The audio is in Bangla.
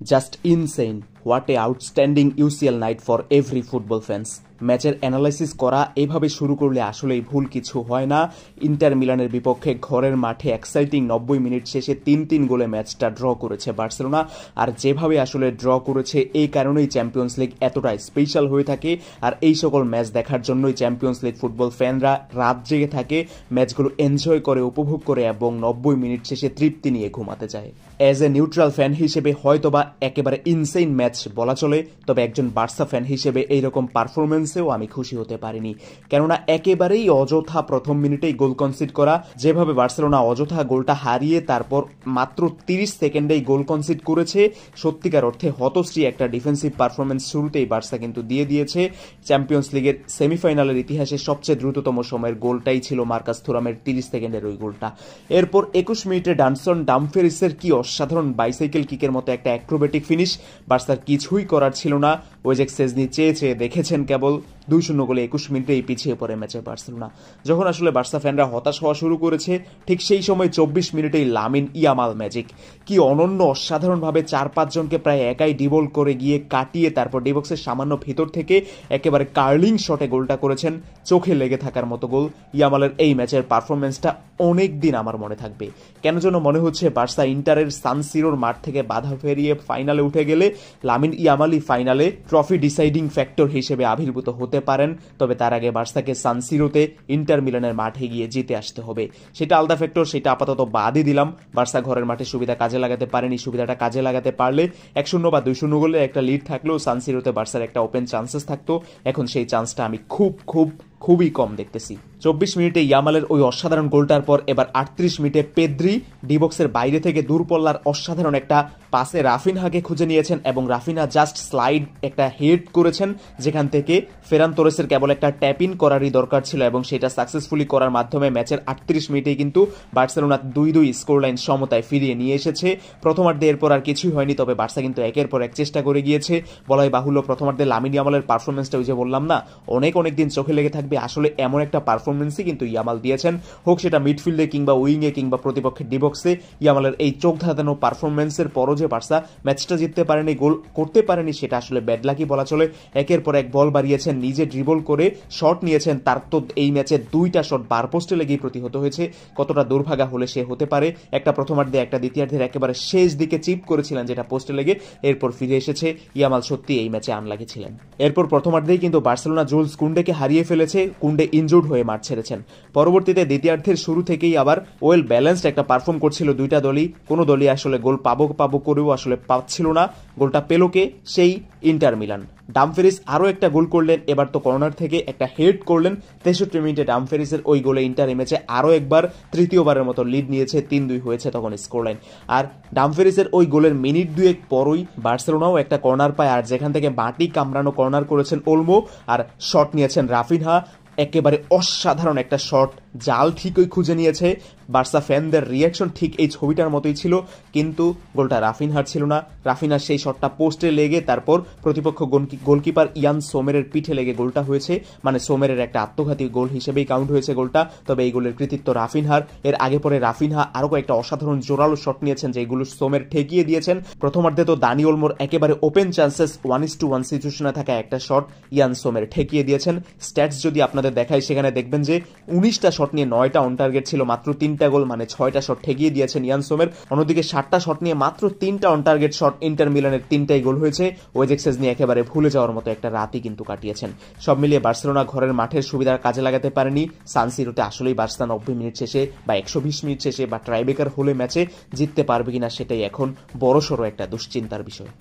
Just insane, what a outstanding UCL night for every football fans. ম্যাচের অ্যানালাইসিস করা এভাবে শুরু করলে আসলেই ভুল কিছু হয় না। ইন্টার মিলানের বিপক্ষে ঘরের মাঠে এক্সাইটিং 90 মিনিট শেষে 3-3 গোলে ম্যাচটা ড্র করেছে বার্সেলোনা। আর যেভাবে আসলে ড্র করেছে এই কারণেই চ্যাম্পিয়ন্স লিগ এতটাই স্পেশাল হয়ে থাকে। আর এই সকল ম্যাচ দেখার জন্যই চ্যাম্পিয়ন্স লিগ ফুটবল ফ্যানরা রাত জেগে থাকে, ম্যাচগুলো এনজয় করে, উপভোগ করে এবং 90 মিনিট শেষে তৃপ্তি নিয়ে ঘুমাতে যায়। অ্যাজ এ নিউট্রাল ফ্যান হিসেবে হয়তোবা একেবারে ইনসেইন ম্যাচ বলা চলে, তবে একজন বার্সা ফ্যান হিসেবে এইরকম পারফরমেন্সেও আমি খুশি হতে পারিনি। কেননা একেবারেই অযথা প্রথম মিনিটেই গোল কনসিড করা, যেভাবে বার্সেলোনা অযথা গোলটা হারিয়ে তারপর মাত্র 30 সেকেন্ডেই গোল কনসিড করেছে, সত্যিকার অর্থে হতশ্রী একটা ডিফেন্সিভ পারফরমেন্স শুরুতেই বার্সা কিন্তু দিয়ে দিয়েছে। চ্যাম্পিয়ন্স লিগের সেমিফাইনালের ইতিহাসে সবচেয়ে দ্রুততম সময়ের গোলটাই ছিল মার্কাস থুরামের 30 সেকেন্ডের ওই গোলটা। এরপর 21 মিনিটে ডানসন ডামফেরিসের কি অসাধারণ বাইসাইকেল কিকের মতো একটা অ্যাক্রোবেটিক ফিনিশ, বার্সার কিছুই করার ছিল না। ওয়েজেক সেজনি চেয়ে চেয়ে দেখেছেন কেবল, 2-0 গোলে 21 মিনিটেই পিছিয়ে পড়ে ম্যাচে বার্সেলোনা। যখন আসলে বার্সা ফ্যানরা হতাশ হওয়া শুরু করেছে, ঠিক সেই সময় 24 মিনিটেই লামিন ইয়ামাল ম্যাজিক, কি অনন্য অসাধারণভাবে 4-5 জনকে প্রায় একাই ডিবল করে গিয়ে কাটিয়ে তারপর ডিবক্সের সামান্য ভিতর থেকে একেবারে কার্লিং শটে গোলটা করেছেন। চোখে লেগে থাকার মতো গোল। ইয়ামালের এই ম্যাচের পারফরমেন্সটা অনেক দিন আমার মনে থাকবে। কেন যেন মনে হচ্ছে বার্সা ইন্টারের সান সিরোর মাঠ থেকে বাধা ফেরিয়ে ফাইনালে উঠে গেলে লামিন ইয়ামালই ফাইনালে ট্রফি ডিসাইডিং ফ্যাক্টর হিসেবে আবির্ভূত হতে পারেন। তবে তার আগে বার্সাকে সান সিরোতে ইন্টার মিলানের মাঠে গিয়ে জিতে আসতে হবে। সেটা আলাদা ফ্যাক্টর, সেটা আপাতত বাদই দিলাম। বার্সা ঘরের মাঠে সুবিধা কাজে লাগাতে পারেনি, সুবিধাটা কাজে লাগাতে পারলে 1-0 বা 2-0 গোলে একটা লিড থাকলেও সান সিরোতে বার্সার একটা ওপেন চান্সেস থাকতো। এখন সেই চান্সটা আমি খুবই কম দেখতেছি। 24 মিনিটে ইয়ামালের ওই অসাধারণ গোলটার পর এবার 38 মিনিটে পেদ্রি ডিবক্সের বাইরে থেকে দূরপল্লার অসাধারণ একটা পাসে রাফিনহাকে খুঁজে নিয়েছেন এবং রাফিনহা জাস্ট স্লাইড একটা হেড করেছেন, যেখান থেকে ফেরান তোরেসের কেবল একটা ট্যাপ ইন করারই দরকার ছিল এবং সেটা সাকসেসফুলি করার মাধ্যমে ম্যাচের 38 মিনিটেই কিন্তু বার্সেলোনা 2-2 স্কোর লাইন সমতায় ফিরিয়ে নিয়ে এসেছে। প্রথমার্ধে এরপর আর কিছুই হয়নি, তবে বার্সা কিন্তু একের পর এক চেষ্টা করে গিয়েছে। বলাই বাহুল্য, প্রথমার্ধে লামিন ইয়ামালের পারফরমেন্সটা ওই যে বললাম না, অনেক দিন চোখে লেগে থাকবে। আসলে এমন একটা পারফরমেন্সই কিন্তু ইয়ামাল দিয়েছেন, হোক সেটা মিডফিল্ডে কিংবা উইংয়ে কিংবা প্রতিপক্ষের ডিবক্সে। ইয়ামালের এই চোখ ধাঁধানো পারফরমেন্সের পরও যে বার্সা ম্যাচটা জিততে পারেনি, গোল করতে পারেনি, সেটা আসলে ব্যাডলাকি বলা চলে। একের পর এক বল বাড়িয়েছেন, নিজে ড্রিবল করে শট নিয়েছেন, তার তো এই ম্যাচে 2টা শট বার পোস্টে লেগেই প্রতিহত হয়েছে। কতটা দুর্ভাগা হলে সে হতে পারে। একটা প্রথমার্ধে, একটা দ্বিতীয়ার্ধের একেবারে শেষ দিকে চিপ করেছিলেন যেটা পোস্টে লেগে, এরপর ফিরে এসেছে। ইয়ামাল সত্যি এই ম্যাচে আনলাকি ছিলেন। এরপর প্রথমার্ধেই কিন্তু বার্সেলোনা জুলস কুন্ডেকে হারিয়ে ফেলেছে, কুন্ডে ইনজুর্ড হয়ে মাঠ ছেড়েছেন। পরবর্তীতে দ্বিতীয়ার্ধের শুরু থেকেই আবার ওয়েল ব্যালেন্সড একটা পারফর্ম করছিল দুইটা দলই। কোনো দলই আসলে গোল পাবো করেও আসলে পাচ্ছিল না। গোলটা পেল কে? সেই ইন্টার মিলান। ডামফেরিস আরও একটা গোল করলেন, এবার তো কর্নার থেকে একটা হেড করলেন। 63 মিনিটে ডামফেরিসের ওই গোলে ইন্টার ম্যাচে আরও একবার তৃতীয়বারের মতো লিড নিয়েছে, 3-2 হয়েছে তখন স্কোর লাইন। আর ডামফেরিসের ওই গোলের মিনিট 2 পরই বার্সেলোনাও একটা কর্নার পায়, আর যেখান থেকে মাটি কামড়ানো কর্নার করেছেন ওলমো আর শট নিয়েছেন রাফিনহা। একেবারে অসাধারণ একটা শট, জাল ঠিকই খুঁজে নিয়েছে। বার্সা ফ্যানদের রিয়াকশন ঠিক এই ছবিটার মতোই ছিল, কিন্তু গোলটা রাফিনহার ছিল না। রাফিনহার সেই শটটা পোস্টে লেগে তারপর প্রতিপক্ষ গোলকিপার ইয়ান সোমেরের পিঠে লেগে গোলটা হয়েছে। মানে সোমেরের একটা আত্মঘাতী গোল হিসেবেই কাউন্ট হয়েছে গোলটা, তবে এই গোলের কৃতিত্ব রাফিনহার। এর আগে পরে রাফিনহা আরও কয়েকটা অসাধারণ জোরালো শট নিয়েছেন, যেগুলো সোমের ঠেকিয়ে দিয়েছেন। প্রথমার্ধে তো দানি ওলমোর একেবারে ওপেন চান্সেস 1:1 সিচুয়েশনে থাকা একটা শট ইয়ান সোমের ঠেকিয়ে দিয়েছেন। স্ট্যাটস যদি আপনাদের দেখায়, সেখানে দেখবেন যে 19টা শট নিয়ে 9টা অন টার্গেট ছিল, মাত্র 3টা গোল, মানে 6টা শট ঠেকিয়ে দিয়েছেন ইয়ান সোমের। অন্যদিকে 7টা শট নিয়ে মাত্র 3টা অন টার্গেট শট, ইন্টার মিলানের 3টাই গোল হয়েছে। ওয়েজেক সেজনি একেবারে ভুলে যাওয়ার মতো একটা রাতই কিন্তু কাটিয়েছেন। সব মিলিয়ে বার্সেলোনা ঘরের মাঠের সুবিধার কাজে লাগাতে পারেনি। সান সিরোতে আসলেই বার্সা 90 মিনিট শেষে বা 120 মিনিট শেষে বা ট্রাইবেকার হলে ম্যাচে জিততে পারবে কিনা, সেটাই এখন বড়সড় একটা দুশ্চিন্তার বিষয়।